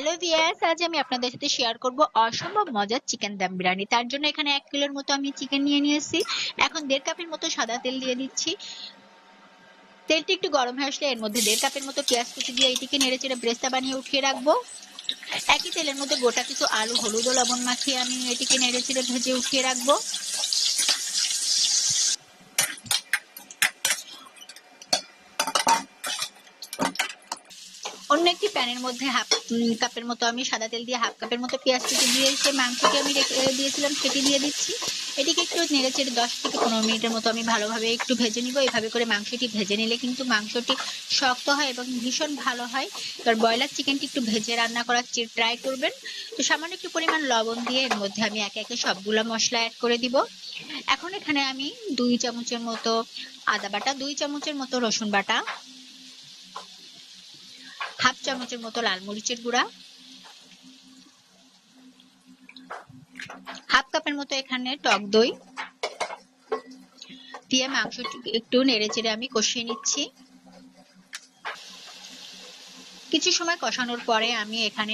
Hello viewers, আজ আমি আপনাদের সাথে শেয়ার করব অসম্ভব মজার চিকেন দম বিরিয়ানি। তার জন্য এখানে 1 কিলোর মতো আমি চিকেন নিয়ে নিয়েছি। এখন 1.5 কাপের মতো সাদা তেল দিয়ে দিচ্ছি। তেলটি একটু গরম হয়ে আসলে এর মধ্যে 1.5 কাপের মতো পেঁয়াজ কুচি দিয়ে এটিকে নেড়েচেড়ে ব্রেস্তা বানিয়ে উঠিয়ে রাখবো। একই তেলের মধ্যে গোটা কিছু আলু, হলুদ ও লবণ মাখিয়ে আমি এটিকে নেড়েচেড়ে ভেজে উঠিয়ে রাখবো। অন্য একটি প্যানের মধ্যে হাফ কাপের মতো আমি সাদা তেল দিয়ে হাফ কাপের মতো পেঁয়াজ কুচি দিয়ে সে মাংসটি আমি রেখে দিয়েছিলাম সেটি দিয়ে দিচ্ছি। এটিকে একটু নেড়েচেড়ে 10 থেকে 15 মিনিটের মতো আমি ভালোভাবে একটু ভেজে নিব। এভাবে করে মাংসটি ভেজে নিলে কিন্তু মাংসটি শক্ত হয় এবং ভীষণ ভালো হয়। এবার ব্রয়লার চিকেনটি একটু ভেজে রান্না করার ট্রাই করবেন। তো সামান্য একটু পরিমাণ লবণ দিয়ে এর মধ্যে আমি একে একে সবগুলো মশলা অ্যাড করে দিব। এখন এখানে আমি 2 চামচের মতো আদা বাটা, 2 চামচের মতো রসুন বাটা, হাফ চামচের মতো লাল মরিচের গুঁড়া, হাফ কাপের মতো এখানে টক দই দিয়ে মাংসটি একটু নেড়েচেড়ে আমি কষিয়ে নিচ্ছি। কিছু সময় কষানোর পরে আমি এখানে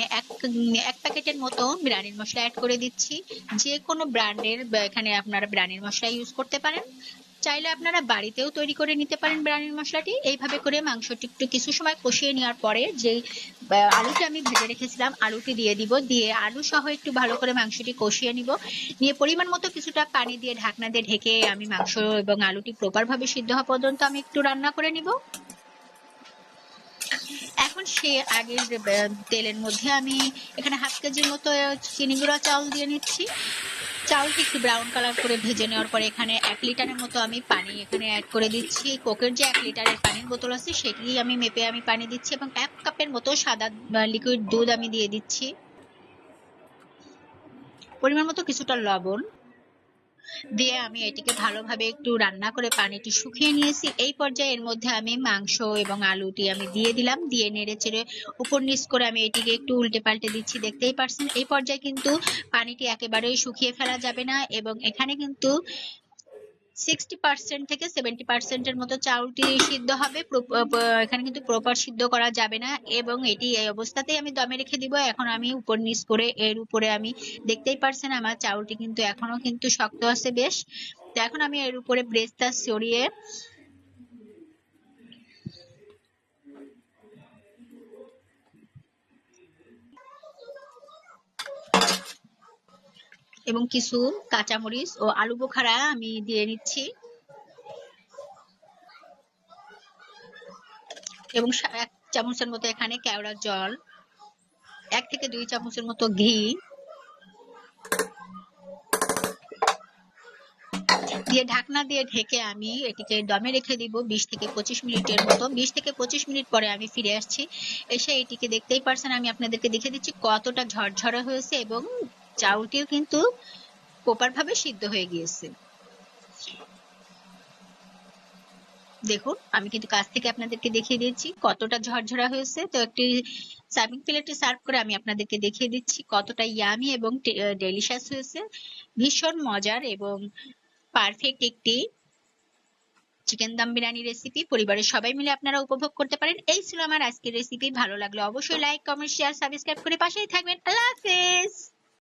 এক প্যাকেটের মতো বিরিয়ানির মশলা অ্যাড করে দিচ্ছি। যে কোনো ব্র্যান্ডের এখানে আপনারা বিরিয়ানির মশলা ইউজ করতে পারেন। চাইলে আপনারা বাড়িতেও তৈরি করে নিতে পারেন বিরিয়ানির মশলাটি। এইভাবে করে মাংসটি একটু কিছু সময় কষিয়ে নেওয়ার পরে যে আলুটি আমি ভেজে রেখেছিলাম আলুটি দিয়ে দিব। দিয়ে আলু সহ একটু ভালো করে মাংসটি কষিয়ে নিব। নিয়ে পরিমাণ মতো কিছুটা পানি দিয়ে ঢাকনা দিয়ে ঢেকে আমি মাংস এবং আলুটি প্রপার ভাবে সিদ্ধ হওয়া পর্যন্ত আমি একটু রান্না করে নিব। এখন সে আগের তেলের মধ্যে আমি এখানে হাফ কেজির মতো চিনি গুঁড়া চাউল দিয়ে নিচ্ছি। চাউলটি একটু ব্রাউন কালার করে ভেজে নেওয়ার পরে এখানে 1 লিটারের মতো আমি পানি এখানে অ্যাড করে দিচ্ছি। কোকের যে 1 লিটারের পানির বোতল আছে সেটি আমি মেপে আমি পানি দিচ্ছি এবং 1 কাপের মতো সাদা লিকুইড দুধ আমি দিয়ে দিচ্ছি। পরিমাণ মতো কিছুটা লবণ দিয়ে আমি এটিকে ভালোভাবে একটু রান্না করে পানিটি শুকিয়ে নিয়েছি। এই পর্যায়ে এর মধ্যে আমি মাংস এবং আলুটি আমি দিয়ে দিলাম। দিয়ে নেড়েচেড়ে উপর নিচ করে আমি এটিকে একটু উল্টে পাল্টে দিচ্ছি। দেখতেই পারছেন এই পর্যায়ে কিন্তু পানিটি একেবারেই শুকিয়ে ফেলা যাবে না এবং এখানে কিন্তু 60% থেকে 70% এর মতো চাউলটি সিদ্ধ হবে। এখানে কিন্তু প্রপার সিদ্ধ করা যাবে না এবং এটি এই অবস্থাতেই আমি দমে রেখে দিব। এখন আমি উপর নিচ করে এর উপরে আমি দেখতেই পারছেন আমার চাউলটি কিন্তু এখনো কিন্তু শক্ত আছে বেশ। তো এখন আমি এর উপরে ব্রেস্তা ছড়িয়ে এবং কিছু কাঁচামরিচ ও আলু বোখারা আমি দিয়ে নিচ্ছি এবং 1 চামচের মতো এখানে কেওড়ার জল, 1 থেকে 2 চামচের মতো ঘি দিয়ে ঢাকনা দিয়ে ঢেকে আমি এটিকে দমে রেখে দিব 20 থেকে 25 মিনিটের মতো। 20 থেকে 25 মিনিট পরে আমি ফিরে আসছি। এসে এটিকে দেখতেই পারছেন আমি আপনাদেরকে দেখে দিচ্ছি কতটা ঝরঝরে হয়েছে এবং চাউলটিও কিন্তু প্রপার ভাবে সিদ্ধ হয়ে গিয়েছে। দেখুন আমি কিন্তু কাছ থেকে আপনাদেরকে দেখিয়ে দিচ্ছি কতটা ঝরঝরা হয়েছে। তো একটি সার্ভিং প্লেটে সার্ভ করে আমি আপনাদেরকে দেখিয়ে দিচ্ছি কতটা ইয়ামি এবং ডেলিশিয়াস হয়েছে। ভীষণ মজার এবং পারফেক্ট একটি চিকেন দম বিরিয়ানি রেসিপি পরিবারের সবাই মিলে আপনারা উপভোগ করতে পারেন। এই ছিল আমার আজকের রেসিপি। ভালো লাগলে অবশ্যই লাইক, কমেন্ট, শেয়ার, সাবস্ক্রাইব করে পাশেই থাকবেন। আল্লাহ হাফেজ।